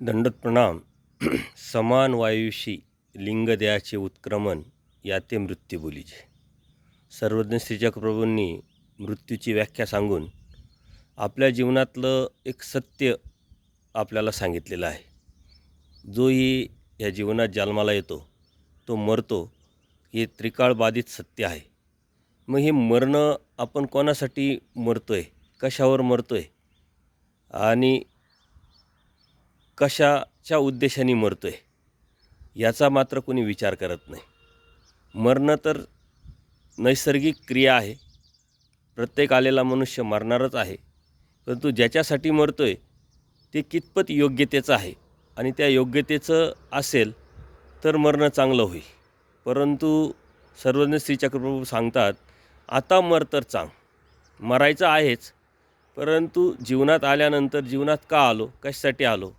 दंडोत प्रणाम. समान वायुशी लिंग द्याचे उत्क्रमण याते मृत्यू बोलीचे. सर्वज्ञ श्रीचक्रप्रभूंनी मृत्यूची व्याख्या सांगून आपल्या जीवनातलं एक सत्य आपल्याला सांगितलेलं आहे. जोही या जीवनात जन्माला येतो तो मरतो, हे त्रिकाळ बाधित सत्य आहे. मग हे मरणं आपण कोणासाठी मरतो आहे, कशावर मरतो आहे आणि कशाच्या उद्देशाने मरतो आहे याचा मात्र कोणी विचार करत नाही. मरणं तर नैसर्गिक क्रिया आहे. प्रत्येक आलेला मनुष्य मरणारच आहे. परंतु ज्याच्यासाठी मरतो आहे ते कितपत योग्यतेचं आहे आणि त्या योग्यतेचं असेल तर मरणं चांगलं होईल. परंतु सर्वज्ञ श्रीचक्रप्रभू सांगतात, आता मर तर चांग. मरायचं आहेच, परंतु जीवनात आल्यानंतर जीवनात का आलो, कशासाठी आलो,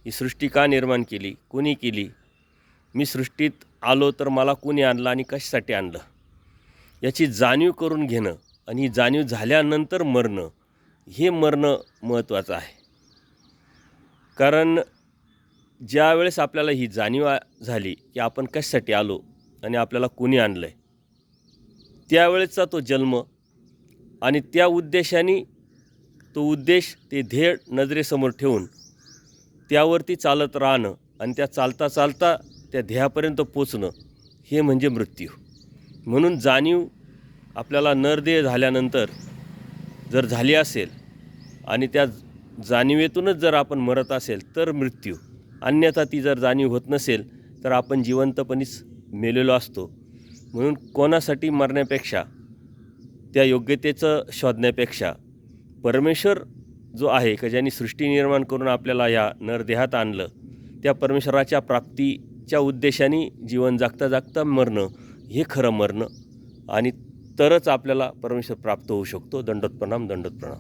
ही सृष्टी का निर्माण केली, कोणी केली, मी सृष्टीत आलो तर मला कोणी आणलं आणि कशासाठी आणलं, याची जाणीव करून घेणं आणि ही जाणीव झाल्यानंतर मरणं, हे मरणं महत्त्वाचं आहे. कारण ज्या वेळेस आपल्याला ही जाणीव झाली की आपण कशासाठी आलो आणि आपल्याला कोणी आणलं आहे, त्यावेळेसचा तो जन्म आणि त्या उद्देशाने तो उद्देश, ते ध्येय नजरेसमोर ठेवून त्यावरती चालत राहणं आणि त्या चालता चालता त्या ध्येयापर्यंत पोचणं, हे म्हणजे मृत्यू. म्हणून जाणीव आपल्याला नरदेह झाल्यानंतर जर झाली असेल आणि त्या जाणीवेतूनच जर आपण मरत असेल तर मृत्यू, अन्यथा ती जर जाणीव होत नसेल तर आपण जिवंतपणीच मेलेलो असतो. म्हणून कोणासाठी मरण्यापेक्षा, त्या योग्यतेचं शोधण्यापेक्षा, परमेश्वर जो आहे की ज्यांनी सृष्टी निर्माण करून आपल्याला या नरदेहात आणलं, त्या परमेश्वराच्या प्राप्तीच्या उद्देशाने जीवन जगता जगता मरणं, हे खरं मरणं, आणि तरच आपल्याला परमेश्वर प्राप्त होऊ शकतो. दंडोत प्रणाम, दंडोत प्रणाम.